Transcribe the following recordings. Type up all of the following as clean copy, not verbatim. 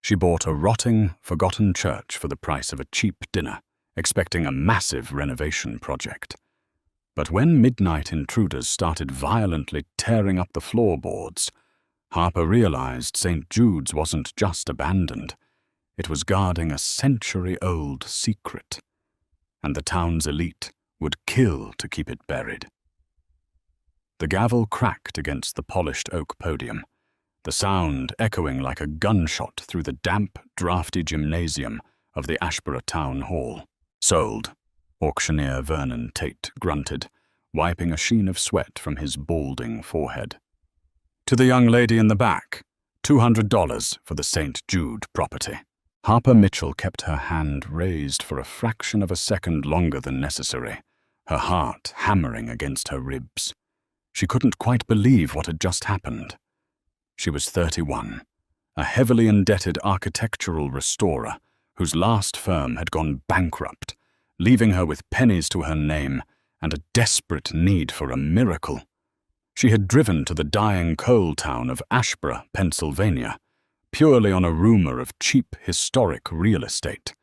She bought a rotting, forgotten church for the price of a cheap dinner, expecting a massive renovation project. But when midnight intruders started violently tearing up the floorboards, Harper realized St. Jude's wasn't just abandoned. It was guarding a century-old secret, and the town's elite would kill to keep it buried. The gavel cracked against the polished oak podium, the sound echoing like a gunshot through the damp, drafty gymnasium of the Ashborough Town Hall. "Sold," auctioneer Vernon Tate grunted, wiping a sheen of sweat from his balding forehead. "To the young lady in the back, $200 for the St. Jude property." Harper Mitchell kept her hand raised for a fraction of a second longer than necessary, her heart hammering against her ribs. She couldn't quite believe what had just happened. She was 31, a heavily indebted architectural restorer whose last firm had gone bankrupt, leaving her with pennies to her name and a desperate need for a miracle. She had driven to the dying coal town of Ashborough, Pennsylvania, purely on a rumor of cheap historic real estate,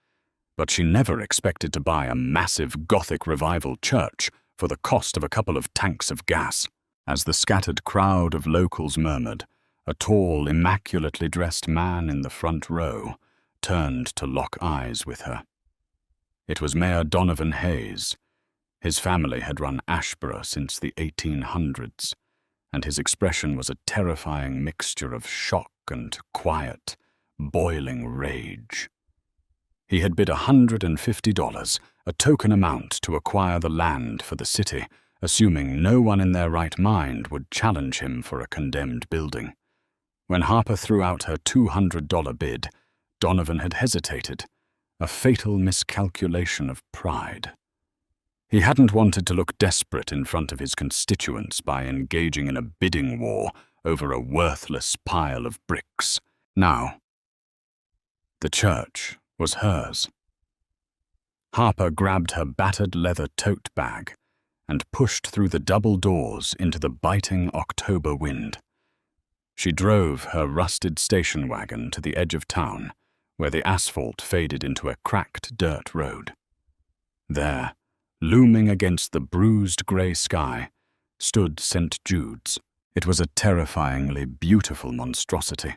but she never expected to buy a massive Gothic revival church for the cost of a couple of tanks of gas. As the scattered crowd of locals murmured, a tall, immaculately dressed man in the front row turned to lock eyes with her. It was Mayor Donovan Hayes. His family had run Ashborough since the 1800s, and his expression was a terrifying mixture of shock and quiet, boiling rage. He had bid $150, a token amount to acquire the land for the city, assuming no one in their right mind would challenge him for a condemned building. When Harper threw out her $200 bid, Donovan had hesitated, a fatal miscalculation of pride. He hadn't wanted to look desperate in front of his constituents by engaging in a bidding war over a worthless pile of bricks. Now, the church was hers. Harper grabbed her battered leather tote bag and pushed through the double doors into the biting October wind. She drove her rusted station wagon to the edge of town, where the asphalt faded into a cracked dirt road. There, looming against the bruised grey sky, stood St. Jude's. It was a terrifyingly beautiful monstrosity.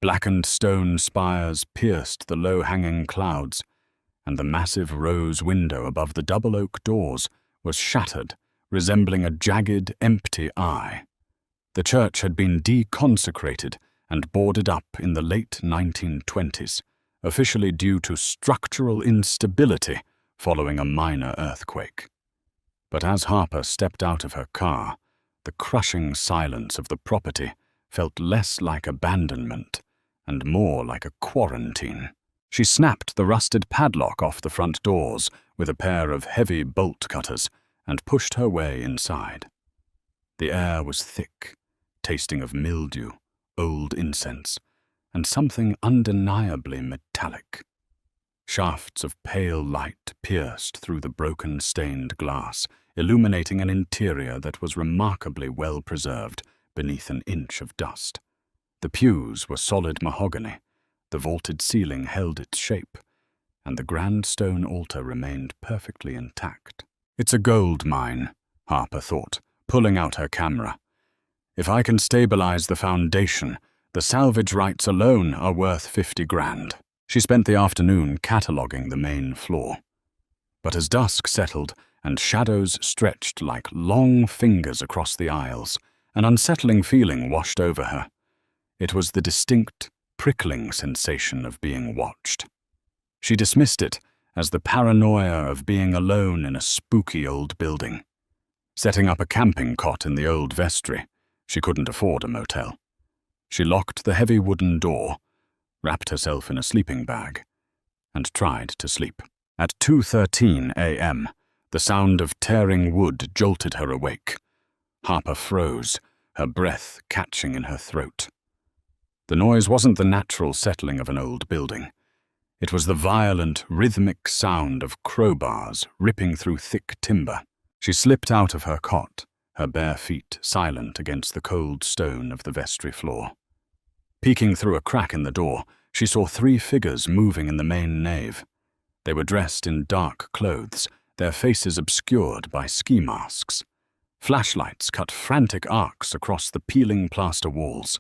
Blackened stone spires pierced the low-hanging clouds, and the massive rose window above the double oak doors was shattered, resembling a jagged, empty eye. The church had been deconsecrated and boarded up in the late 1920s, officially due to structural instability following a minor earthquake. But as Harper stepped out of her car, the crushing silence of the property felt less like abandonment and more like a quarantine. She snapped the rusted padlock off the front doors with a pair of heavy bolt cutters and pushed her way inside. The air was thick, tasting of mildew, old incense, and something undeniably metallic. Shafts of pale light pierced through the broken stained glass, illuminating an interior that was remarkably well preserved beneath an inch of dust. The pews were solid mahogany, the vaulted ceiling held its shape, and the grand stone altar remained perfectly intact. "It's a gold mine," Harper thought, pulling out her camera. "If I can stabilize the foundation, the salvage rights alone are worth $50,000. She spent the afternoon cataloging the main floor. But as dusk settled and shadows stretched like long fingers across the aisles, an unsettling feeling washed over her. It was the distinct, prickling sensation of being watched. She dismissed it as the paranoia of being alone in a spooky old building. Setting up a camping cot in the old vestry, she couldn't afford a motel. She locked the heavy wooden door, wrapped herself in a sleeping bag, and tried to sleep. At 2:13 a.m., the sound of tearing wood jolted her awake. Harper froze, her breath catching in her throat. The noise wasn't the natural settling of an old building. It was the violent, rhythmic sound of crowbars ripping through thick timber. She slipped out of her cot, her bare feet silent against the cold stone of the vestry floor. Peeking through a crack in the door, she saw 3 figures moving in the main nave. They were dressed in dark clothes, their faces obscured by ski masks. Flashlights cut frantic arcs across the peeling plaster walls.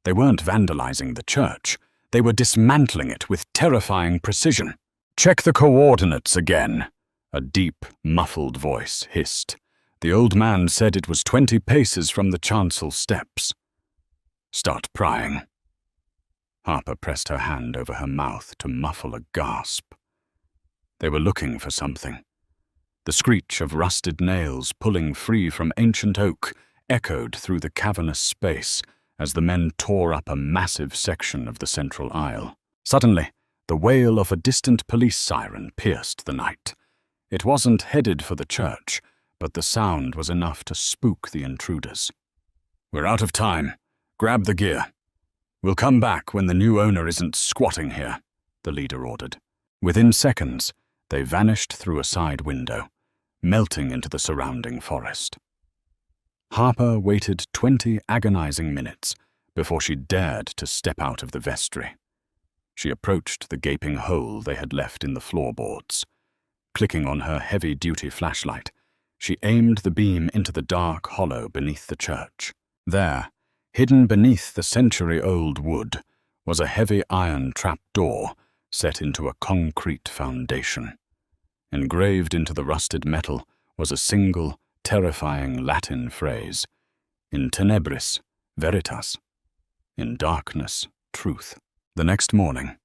They weren't vandalizing the church. They were dismantling it with terrifying precision. "Check the coordinates again," a deep, muffled voice hissed. The old man said it was 20 paces from the chancel steps. "Start prying." Harper pressed her hand over her mouth to muffle a gasp. They were looking for something. The screech of rusted nails pulling free from ancient oak echoed through the cavernous space as the men tore up a massive section of the central aisle. Suddenly, the wail of a distant police siren pierced the night. It wasn't headed for the church, but the sound was enough to spook the intruders. "We're out of time. Grab the gear. We'll come back when the new owner isn't squatting here," the leader ordered. Within seconds, they vanished through a side window, melting into the surrounding forest. Harper waited 20 agonizing minutes before she dared to step out of the vestry. She approached the gaping hole they had left in the floorboards. Clicking on her heavy-duty flashlight, she aimed the beam into the dark hollow beneath the church. There, hidden beneath the century-old wood, was a heavy iron trapdoor set into a concrete foundation. Engraved into the rusted metal was a single, terrifying Latin phrase: "In tenebris, veritas." In darkness, truth. The next morning,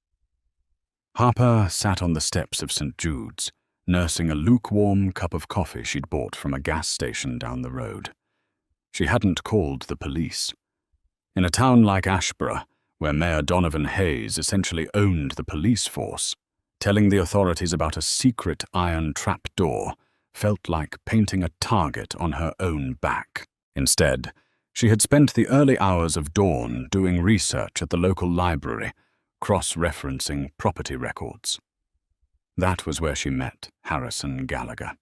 Harper sat on the steps of St. Jude's, nursing a lukewarm cup of coffee she'd bought from a gas station down the road. She hadn't called the police. In a town like Ashborough, where Mayor Donovan Hayes essentially owned the police force, telling the authorities about a secret iron trapdoor felt like painting a target on her own back. Instead, she had spent the early hours of dawn doing research at the local library, cross-referencing property records. That was where she met Harrison Gallagher.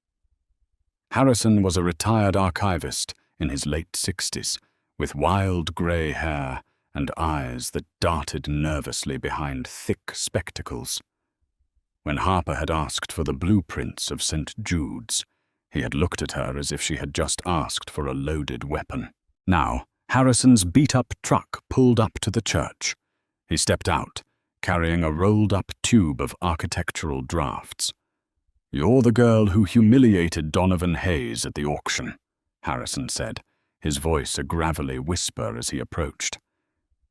Harrison was a retired archivist in his late 60s, with wild grey hair and eyes that darted nervously behind thick spectacles. When Harper had asked for the blueprints of St. Jude's, he had looked at her as if she had just asked for a loaded weapon. Now, Harrison's beat-up truck pulled up to the church. He stepped out, carrying a rolled-up tube of architectural drafts. "You're the girl who humiliated Donovan Hayes at the auction," Harrison said, his voice a gravelly whisper as he approached.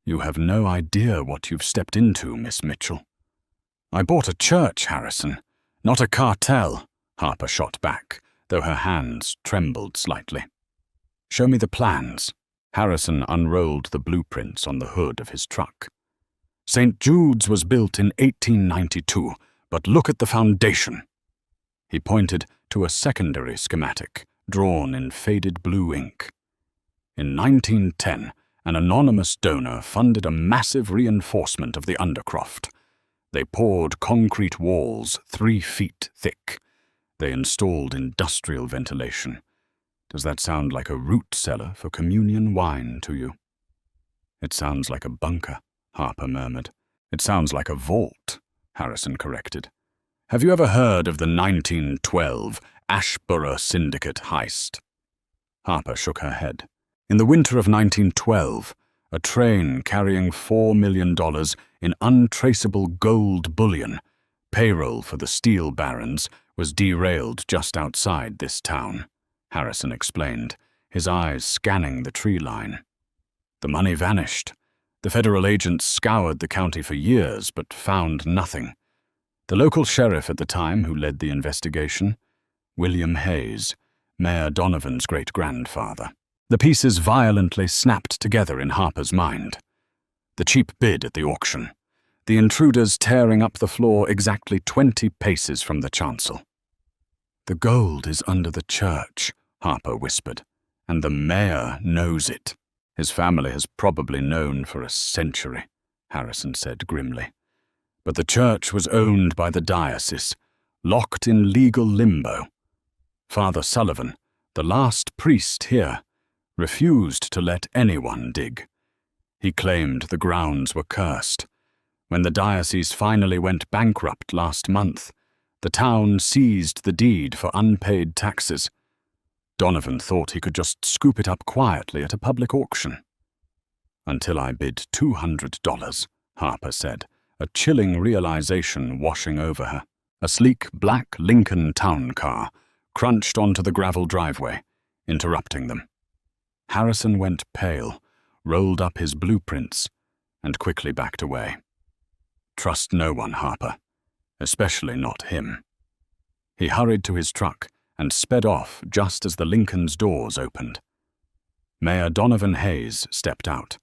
"You have no idea what you've stepped into, Miss Mitchell." "I bought a church, Harrison, not a cartel," Harper shot back, though her hands trembled slightly. "Show me the plans." Harrison unrolled the blueprints on the hood of his truck. "St. Jude's was built in 1892, but look at the foundation." He pointed to a secondary schematic, drawn in faded blue ink. In 1910, an anonymous donor funded a massive reinforcement of the undercroft. They poured concrete walls 3 feet thick. They installed industrial ventilation. Does that sound like a root cellar for communion wine to you? "It sounds like a bunker," Harper murmured. "It sounds like a vault," Harrison corrected. "Have you ever heard of the 1912 Ashborough Syndicate heist?" Harper shook her head. In the winter of 1912, a train carrying $4 million in untraceable gold bullion, payroll for the steel barons, was derailed just outside this town, Harrison explained, his eyes scanning the tree line. The money vanished. The federal agents scoured the county for years, but found nothing. The local sheriff at the time who led the investigation, William Hayes, Mayor Donovan's great-grandfather. The pieces violently snapped together in Harper's mind. The cheap bid at the auction. The intruders tearing up the floor exactly 20 paces from the chancel. "The gold is under the church," Harper whispered, "and the mayor knows it." "His family has probably known for a century," Harrison said grimly. "But the church was owned by the diocese, locked in legal limbo. Father Sullivan, the last priest here, refused to let anyone dig. He claimed the grounds were cursed. When the diocese finally went bankrupt last month, the town seized the deed for unpaid taxes. Donovan thought he could just scoop it up quietly at a public auction. Until I bid $200, Harper said, a chilling realization washing over her. A sleek black Lincoln town car crunched onto the gravel driveway, interrupting them. Harrison went pale, rolled up his blueprints, and quickly backed away. Trust no one, Harper, especially not him. He hurried to his truck and sped off just as the Lincoln's doors opened. Mayor Donovan Hayes stepped out.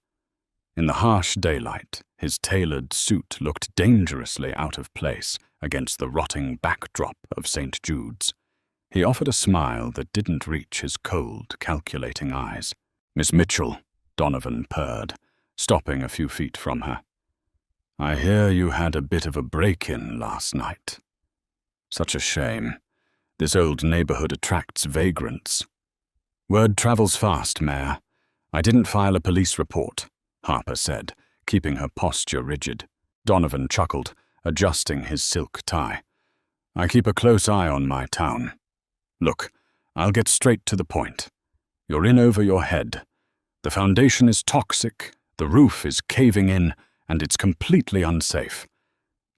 In the harsh daylight, his tailored suit looked dangerously out of place against the rotting backdrop of St. Jude's. He offered a smile that didn't reach his cold, calculating eyes. "Miss Mitchell," Donovan purred, stopping a few feet from her. "I hear you had a bit of a break-in last night. Such a shame. This old neighborhood attracts vagrants." "Word travels fast, Mayor. I didn't file a police report," Harper said, keeping her posture rigid. Donovan chuckled, adjusting his silk tie. "I keep a close eye on my town. Look, I'll get straight to the point. You're in over your head. The foundation is toxic, the roof is caving in, and it's completely unsafe.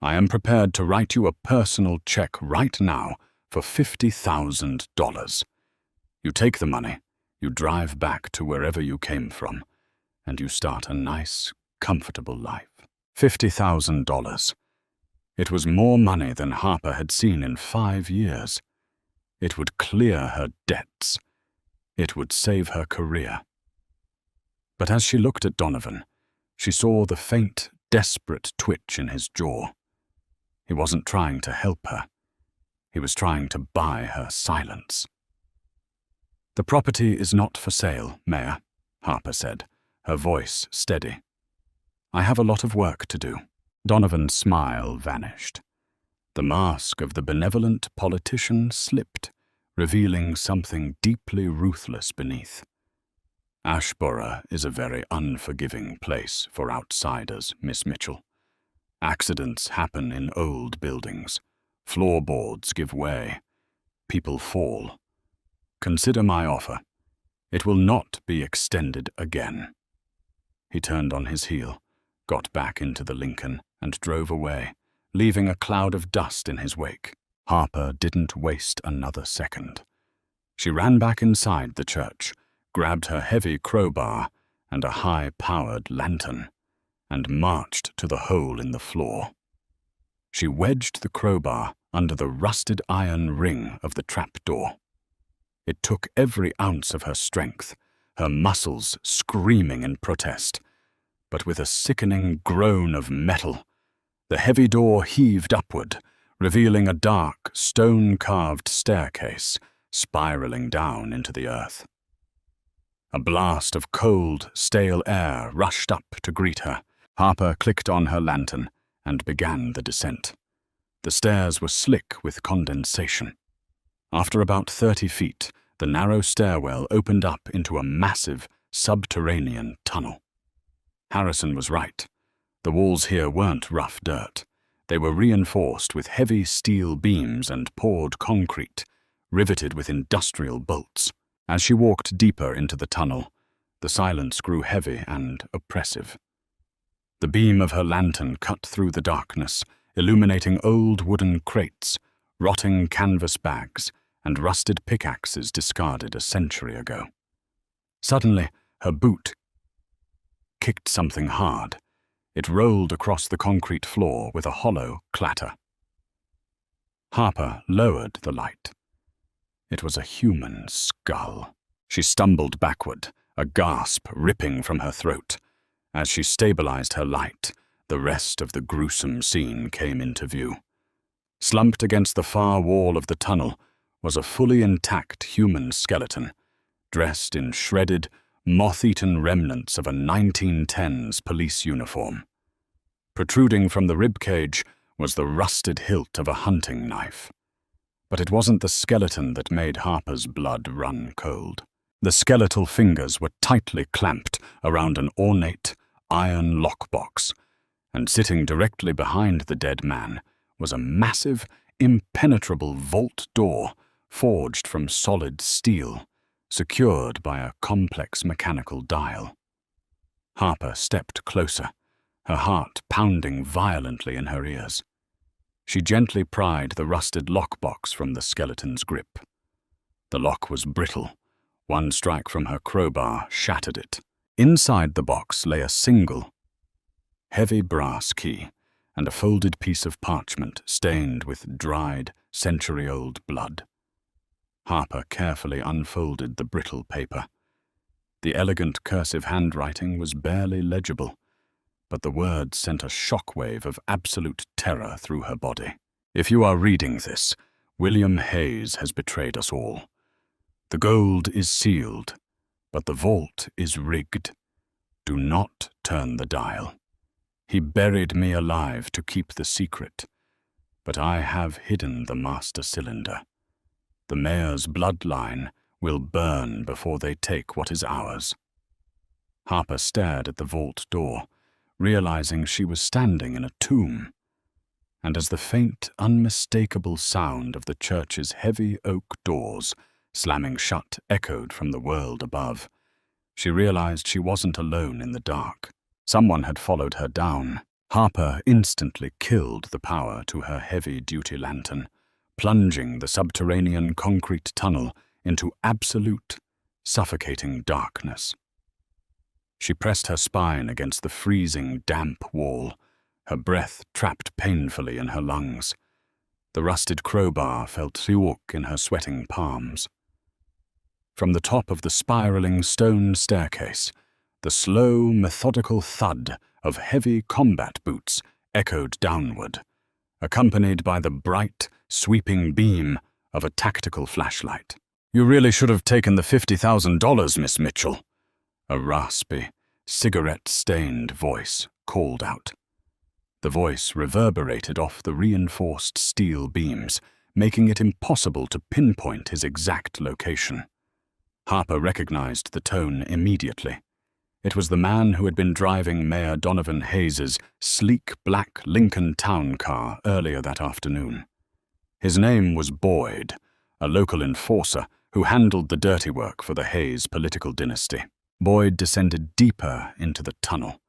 I am prepared to write you a personal check right now for $50,000. You take the money, you drive back to wherever you came from, and you start a nice, comfortable life." $50,000. It was more money than Harper had seen in 5 years. It would clear her debts. It would save her career. But as she looked at Donovan, she saw the faint, desperate twitch in his jaw. He wasn't trying to help her. He was trying to buy her silence. "The property is not for sale, Mayor," Harper said, her voice steady. "I have a lot of work to do." Donovan's smile vanished. The mask of the benevolent politician slipped, revealing something deeply ruthless beneath. "Ashborough is a very unforgiving place for outsiders, Miss Mitchell. Accidents happen in old buildings. Floorboards give way. People fall. Consider my offer. It will not be extended again." He turned on his heel, got back into the Lincoln, and drove away, leaving a cloud of dust in his wake. Harper didn't waste another second. She ran back inside the church, grabbed her heavy crowbar and a high-powered lantern, and marched to the hole in the floor. She wedged the crowbar under the rusted iron ring of the trapdoor. It took every ounce of her strength, her muscles screaming in protest, but with a sickening groan of metal, the heavy door heaved upward, revealing a dark, stone-carved staircase spiraling down into the earth. A blast of cold, stale air rushed up to greet her. Harper clicked on her lantern and began the descent. The stairs were slick with condensation. After about 30 feet, the narrow stairwell opened up into a massive, subterranean tunnel. Harrison was right. The walls here weren't rough dirt. They were reinforced with heavy steel beams and poured concrete, riveted with industrial bolts. As she walked deeper into the tunnel, the silence grew heavy and oppressive. The beam of her lantern cut through the darkness, illuminating old wooden crates, rotting canvas bags, and rusted pickaxes discarded a century ago. Suddenly, her boot kicked something hard. It rolled across the concrete floor with a hollow clatter. Harper lowered the light. It was a human skull. She stumbled backward, a gasp ripping from her throat. As she stabilized her light, the rest of the gruesome scene came into view. Slumped against the far wall of the tunnel was a fully intact human skeleton, dressed in shredded, moth-eaten remnants of a 1910s police uniform. Protruding from the ribcage was the rusted hilt of a hunting knife. But it wasn't the skeleton that made Harper's blood run cold. The skeletal fingers were tightly clamped around an ornate iron lockbox, and sitting directly behind the dead man was a massive, impenetrable vault door forged from solid steel, secured by a complex mechanical dial. Harper stepped closer, her heart pounding violently in her ears. She gently pried the rusted lockbox from the skeleton's grip. The lock was brittle. One strike from her crowbar shattered it. Inside the box lay a single, heavy brass key and a folded piece of parchment stained with dried, century-old blood. Harper carefully unfolded the brittle paper. The elegant cursive handwriting was barely legible, but the words sent a shockwave of absolute terror through her body. If you are reading this, William Hayes has betrayed us all. The gold is sealed, but the vault is rigged. Do not turn the dial. He buried me alive to keep the secret, but I have hidden the master cylinder. The mayor's bloodline will burn before they take what is ours. Harper stared at the vault door, realizing she was standing in a tomb. And as the faint, unmistakable sound of the church's heavy oak doors slamming shut echoed from the world above, she realized she wasn't alone in the dark. Someone had followed her down. Harper instantly killed the power to her heavy-duty lantern, plunging the subterranean concrete tunnel into absolute, suffocating darkness. She pressed her spine against the freezing, damp wall, her breath trapped painfully in her lungs. The rusted crowbar felt thiok in her sweating palms. From the top of the spiraling stone staircase, the slow, methodical thud of heavy combat boots echoed downward, accompanied by the bright, sweeping beam of a tactical flashlight. "You really should have taken the $50,000, Miss Mitchell," a raspy, cigarette-stained voice called out. The voice reverberated off the reinforced steel beams, making it impossible to pinpoint his exact location. Harper recognized the tone immediately. It was the man who had been driving Mayor Donovan Hayes's sleek black Lincoln Town car earlier that afternoon. His name was Boyd, a local enforcer who handled the dirty work for the Hayes political dynasty. Boyd descended deeper into the tunnel,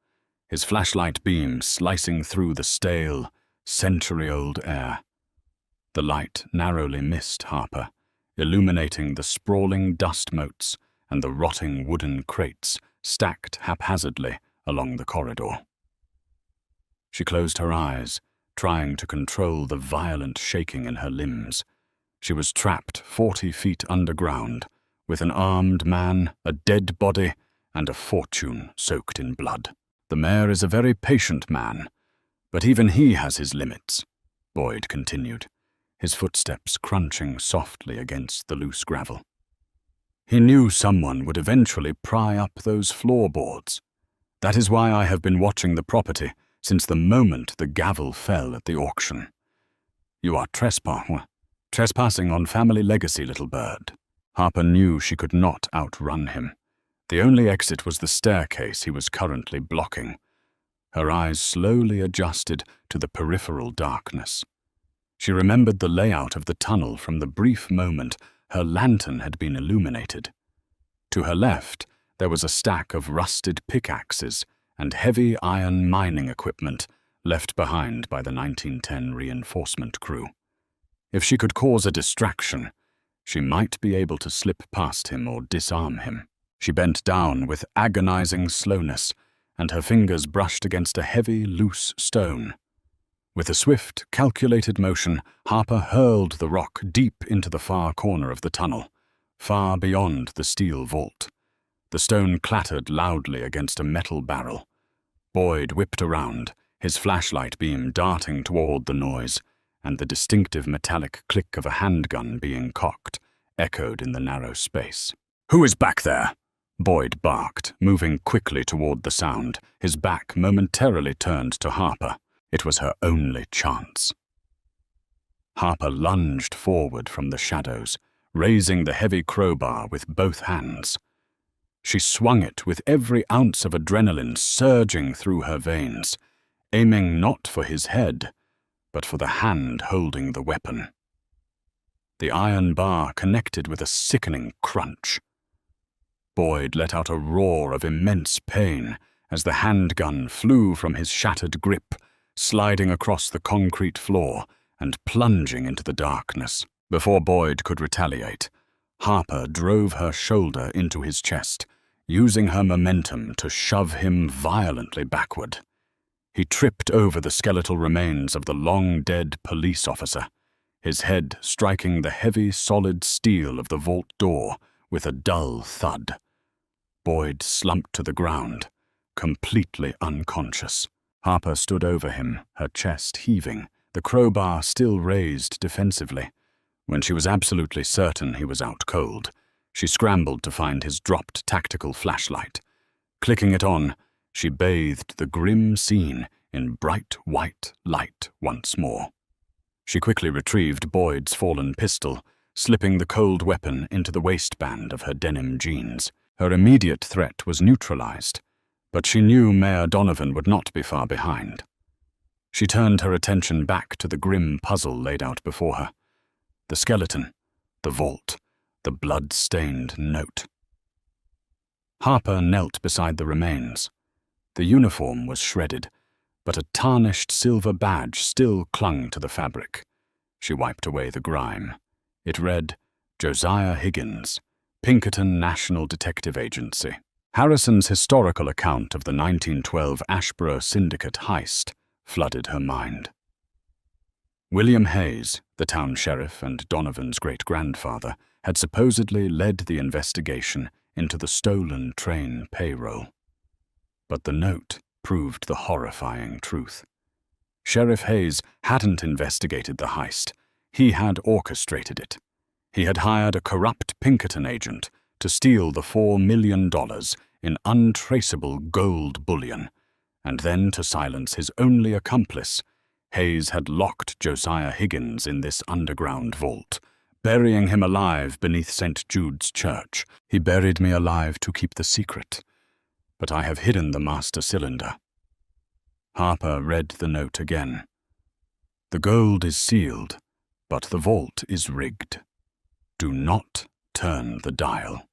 his flashlight beam slicing through the stale, century-old air. The light narrowly missed Harper, illuminating the sprawling dust motes and the rotting wooden crates stacked haphazardly along the corridor. She closed her eyes, trying to control the violent shaking in her limbs. She was trapped 40 feet underground, with an armed man, a dead body, and a fortune soaked in blood. "The mayor is a very patient man, but even he has his limits," Boyd continued, his footsteps crunching softly against the loose gravel. "He knew someone would eventually pry up those floorboards. That is why I have been watching the property since the moment the gavel fell at the auction. You are trespassing on family legacy, little bird." Harper knew she could not outrun him. The only exit was the staircase he was currently blocking. Her eyes slowly adjusted to the peripheral darkness. She remembered the layout of the tunnel from the brief moment her lantern had been illuminated. To her left, there was a stack of rusted pickaxes and heavy iron mining equipment left behind by the 1910 reinforcement crew. If she could cause a distraction, she might be able to slip past him or disarm him. She bent down with agonizing slowness, and her fingers brushed against a heavy, loose stone. With a swift, calculated motion, Harper hurled the rock deep into the far corner of the tunnel, far beyond the steel vault. The stone clattered loudly against a metal barrel. Boyd whipped around, his flashlight beam darting toward the noise, and the distinctive metallic click of a handgun being cocked echoed in the narrow space. "Who is back there?" Boyd barked, moving quickly toward the sound, his back momentarily turned to Harper. It was her only chance. Harper lunged forward from the shadows, raising the heavy crowbar with both hands. She swung it with every ounce of adrenaline surging through her veins. aiming not for his head, but for the hand holding the weapon. The iron bar connected with a sickening crunch. Boyd let out a roar of immense pain as the handgun flew from his shattered grip, sliding across the concrete floor and plunging into the darkness. Before Boyd could retaliate, Harper drove her shoulder into his chest, using her momentum to shove him violently backward. He tripped over the skeletal remains of the long-dead police officer, his head striking the heavy, solid steel of the vault door with a dull thud. Boyd slumped to the ground, completely unconscious. Harper stood over him, her chest heaving, the crowbar still raised defensively. When she was absolutely certain he was out cold, she scrambled to find his dropped tactical flashlight. Clicking it on, she bathed the grim scene in bright white light once more. She quickly retrieved Boyd's fallen pistol, slipping the cold weapon into the waistband of her denim jeans. Her immediate threat was neutralized, but she knew Mayor Donovan would not be far behind. She turned her attention back to the grim puzzle laid out before her. The skeleton, the vault, the blood-stained note. Harper knelt beside the remains. The uniform was shredded, but a tarnished silver badge still clung to the fabric. She wiped away the grime. It read, Josiah Higgins, Pinkerton National Detective Agency. Harrison's historical account of the 1912 Ashboro Syndicate heist flooded her mind. William Hayes, the town sheriff and Donovan's great-grandfather, had supposedly led the investigation into the stolen train payroll. But the note proved the horrifying truth. Sheriff Hayes hadn't investigated the heist. He had orchestrated it. He had hired a corrupt Pinkerton agent to steal the $4 million in untraceable gold bullion, and then to silence his only accomplice. Hayes had locked Josiah Higgins in this underground vault, burying him alive beneath St. Jude's Church. He buried me alive to keep the secret, but I have hidden the master cylinder. Harper read the note again. The gold is sealed, but the vault is rigged. Do not turn the dial.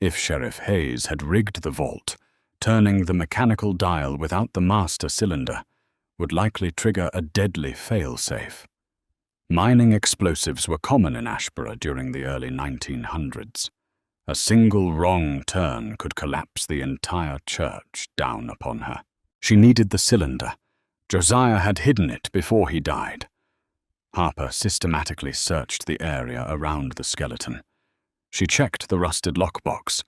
If Sheriff Hayes had rigged the vault, turning the mechanical dial without the master cylinder would likely trigger a deadly fail-safe. Mining explosives were common in Ashboro during the early 1900s. A single wrong turn could collapse the entire church down upon her. She needed the cylinder. Josiah had hidden it before he died. Harper systematically searched the area around the skeleton. She checked the rusted lockbox,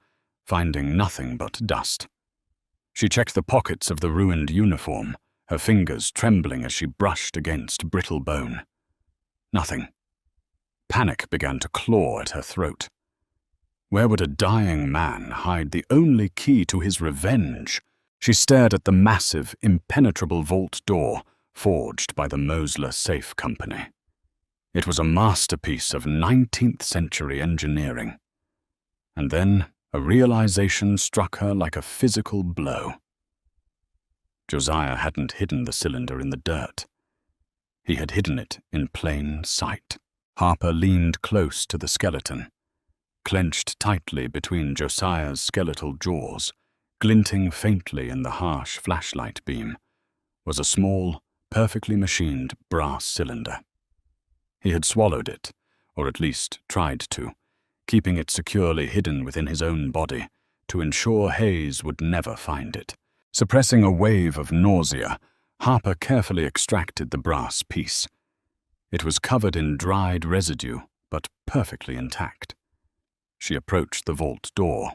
finding nothing but dust. She checked the pockets of the ruined uniform, her fingers trembling as she brushed against brittle bone. Nothing. Panic began to claw at her throat. Where would a dying man hide the only key to his revenge? She stared at the massive, impenetrable vault door forged by the Mosler Safe Company. It was a masterpiece of 19th-century engineering. And then a realization struck her like a physical blow. Josiah hadn't hidden the cylinder in the dirt. He had hidden it in plain sight. Harper leaned close to the skeleton. Clenched tightly between Josiah's skeletal jaws, glinting faintly in the harsh flashlight beam, was a small, perfectly machined brass cylinder. He had swallowed it, or at least tried to, keeping it securely hidden within his own body to ensure Hayes would never find it. Suppressing a wave of nausea, Harper carefully extracted the brass piece. It was covered in dried residue, but perfectly intact. She approached the vault door.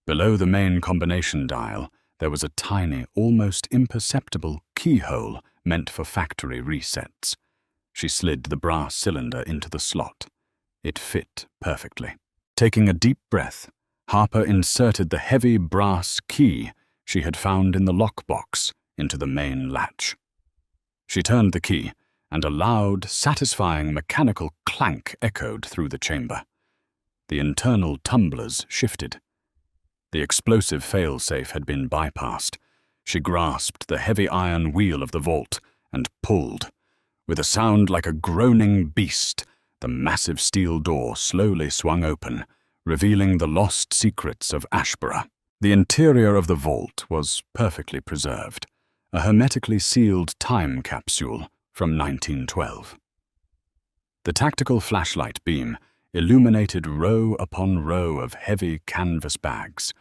Below the main combination dial, there was a tiny, almost imperceptible keyhole meant for factory resets. She slid the brass cylinder into the slot. It fit perfectly. Taking a deep breath, Harper inserted the heavy brass key she had found in the lockbox into the main latch. She turned the key, and a loud, satisfying mechanical clank echoed through the chamber. The internal tumblers shifted. The explosive fail-safe had been bypassed. She grasped the heavy iron wheel of the vault and pulled. With a sound like a groaning beast, the massive steel door slowly swung open, revealing the lost secrets of Ashborough. The interior of the vault was perfectly preserved, a hermetically sealed time capsule from 1912. The tactical flashlight beam illuminated row upon row of heavy canvas bags,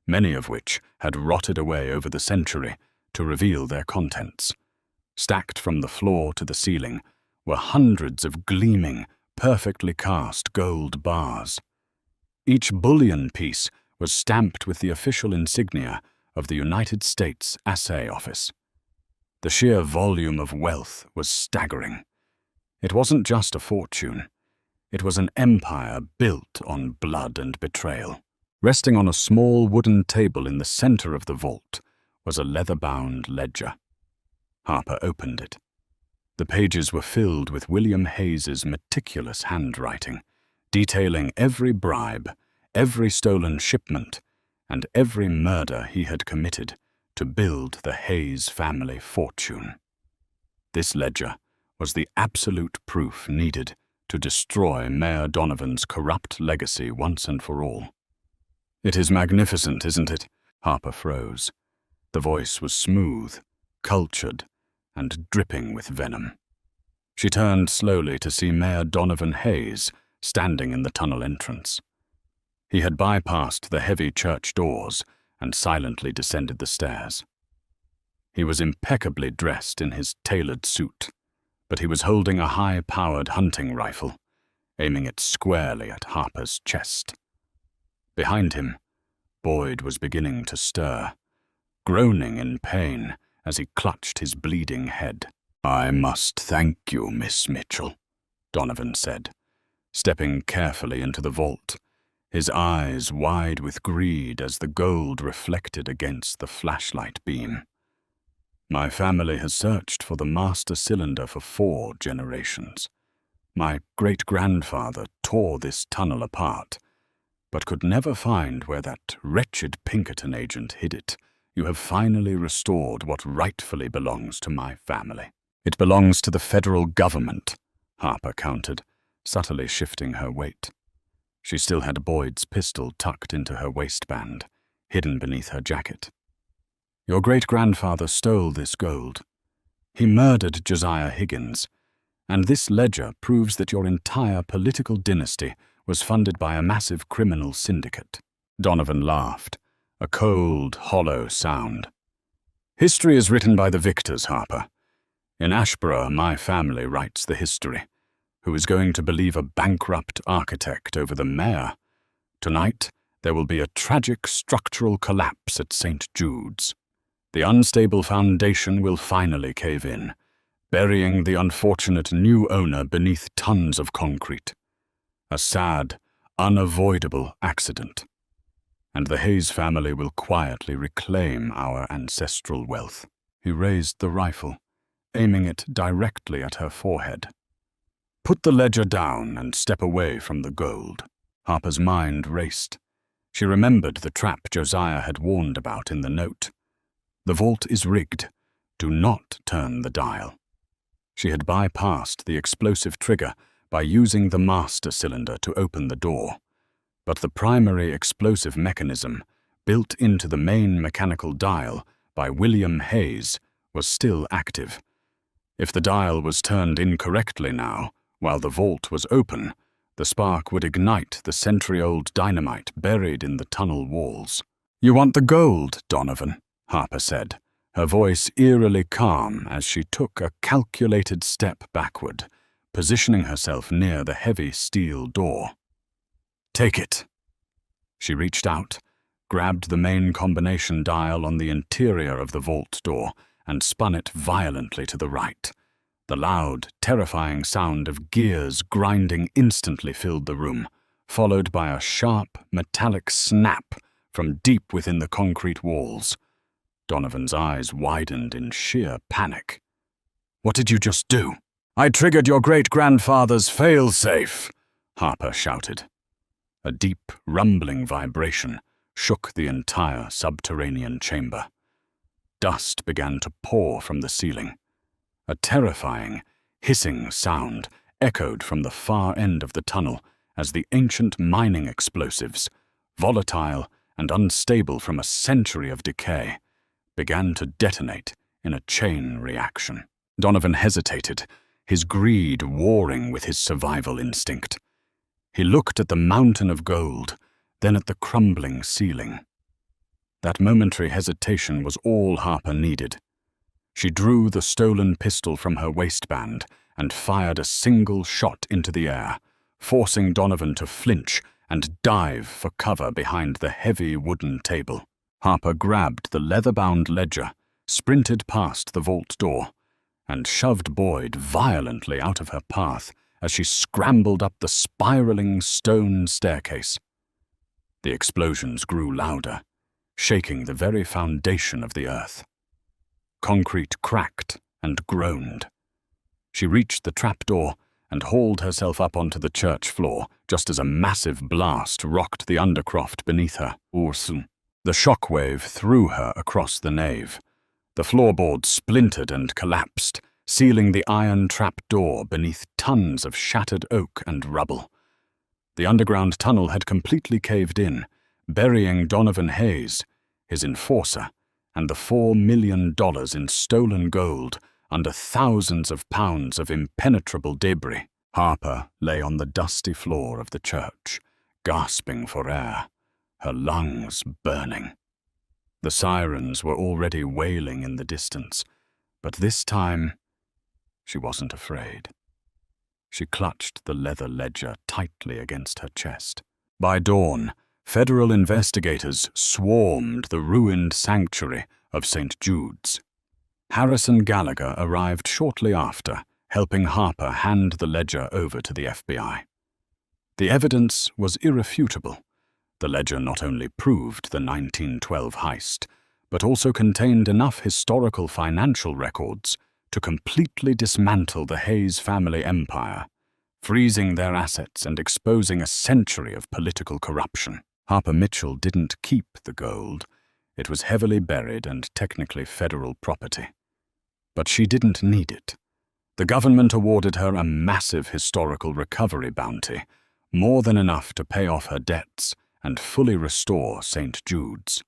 many of which had rotted away over the century to reveal their contents. Stacked from the floor to the ceiling were hundreds of gleaming, perfectly cast gold bars. Each bullion piece was stamped with the official insignia of the United States Assay Office. The sheer volume of wealth was staggering. It wasn't just a fortune. It was an empire built on blood and betrayal. Resting on a small wooden table in the center of the vault was a leather-bound ledger. Harper opened it. The pages were filled with William Hayes's meticulous handwriting, detailing every bribe, every stolen shipment, and every murder he had committed to build the Hayes family fortune. This ledger was the absolute proof needed to destroy Mayor Donovan's corrupt legacy once and for all. "It is magnificent, isn't it?" Harper froze. The voice was smooth, cultured, and dripping with venom. She turned slowly to see Mayor Donovan Hayes standing in the tunnel entrance. He had bypassed the heavy church doors and silently descended the stairs. He was impeccably dressed in his tailored suit, but he was holding a high-powered hunting rifle, aiming it squarely at Harper's chest. Behind him, Boyd was beginning to stir, groaning in pain as he clutched his bleeding head. "I must thank you, Miss Mitchell," Donovan said, stepping carefully into the vault, his eyes wide with greed as the gold reflected against the flashlight beam. "My family has searched for the master cylinder for 4 generations. My great-grandfather tore this tunnel apart, but could never find where that wretched Pinkerton agent hid it. You have finally restored what rightfully belongs to my family." "It belongs to the federal government," Harper countered, subtly shifting her weight. She still had Boyd's pistol tucked into her waistband, hidden beneath her jacket. "Your great-grandfather stole this gold. He murdered Josiah Higgins, and this ledger proves that your entire political dynasty was funded by a massive criminal syndicate." Donovan laughed, a cold, hollow sound. "History is written by the victors, Harper. In Ashborough, my family writes the history. Who is going to believe a bankrupt architect over the mayor? Tonight, there will be a tragic structural collapse at St. Jude's. The unstable foundation will finally cave in, burying the unfortunate new owner beneath tons of concrete. A sad, unavoidable accident. And the Hayes family will quietly reclaim our ancestral wealth." He raised the rifle, aiming it directly at her forehead. "Put the ledger down and step away from the gold." Harper's mind raced. She remembered the trap Josiah had warned about in the note. "The vault is rigged. Do not turn the dial." She had bypassed the explosive trigger by using the master cylinder to open the door, but the primary explosive mechanism, built into the main mechanical dial by William Hayes, was still active. If the dial was turned incorrectly now, while the vault was open, the spark would ignite the century-old dynamite buried in the tunnel walls. "You want the gold, Donovan," Harper said, her voice eerily calm as she took a calculated step backward, positioning herself near the heavy steel door. "Take it." She reached out, grabbed the main combination dial on the interior of the vault door, and spun it violently to the right. The loud, terrifying sound of gears grinding instantly filled the room, followed by a sharp, metallic snap from deep within the concrete walls. Donovan's eyes widened in sheer panic. "What did you just do?" "I triggered your great-grandfather's fail-safe," Harper shouted. A deep, rumbling vibration shook the entire subterranean chamber. dust began to pour from the ceiling. A terrifying, hissing sound echoed from the far end of the tunnel as the ancient mining explosives, volatile and unstable from a century of decay, began to detonate in a chain reaction. Donovan hesitated, his greed warring with his survival instinct. He looked at the mountain of gold, then at the crumbling ceiling. That momentary hesitation was all Harper needed. She drew the stolen pistol from her waistband and fired a single shot into the air, forcing Donovan to flinch and dive for cover behind the heavy wooden table. Harper grabbed the leather-bound ledger, sprinted past the vault door, and shoved Boyd violently out of her path as she scrambled up the spiraling stone staircase. The explosions grew louder, shaking the very foundation of the earth. Concrete cracked and groaned. She reached the trapdoor and hauled herself up onto the church floor just as a massive blast rocked the undercroft beneath her. The shockwave threw her across the nave. The floorboard splintered and collapsed, sealing the iron trapdoor beneath tons of shattered oak and rubble. The underground tunnel had completely caved in, burying Donovan Hayes, his enforcer, and the $4 million in stolen gold under thousands of pounds of impenetrable debris. Harper lay on the dusty floor of the church, gasping for air, her lungs burning. The sirens were already wailing in the distance, but this time she wasn't afraid. She clutched the leather ledger tightly against her chest. By dawn, federal investigators swarmed the ruined sanctuary of St. Jude's. Harrison Gallagher arrived shortly after, helping Harper hand the ledger over to the FBI. The evidence was irrefutable. The ledger not only proved the 1912 heist, but also contained enough historical financial records to completely dismantle the Hayes family empire, freezing their assets and exposing a century of political corruption. Harper Mitchell didn't keep the gold. It was heavily buried and technically federal property. But she didn't need it. The government awarded her a massive historical recovery bounty, more than enough to pay off her debts and fully restore St. Jude's.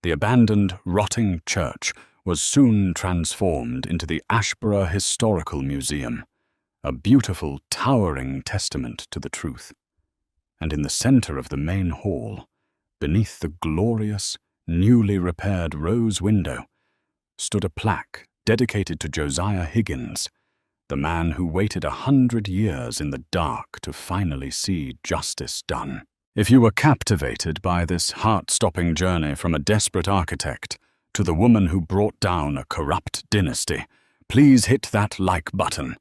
The abandoned, rotting church was soon transformed into the Ashborough Historical Museum, a beautiful, towering testament to the truth. And in the center of the main hall, beneath the glorious, newly repaired rose window, stood a plaque dedicated to Josiah Higgins, the man who waited 100 years in the dark to finally see justice done. If you were captivated by this heart-stopping journey from a desperate architect to the woman who brought down a corrupt dynasty, please hit that like button.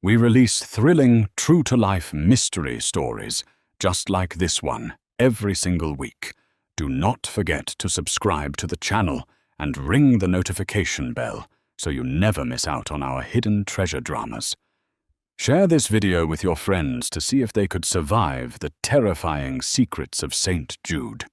We release thrilling, true-to-life mystery stories just like this one every single week. Do not forget to subscribe to the channel and ring the notification bell so you never miss out on our hidden treasure dramas. Share this video with your friends to see if they could survive the terrifying secrets of St. Jude.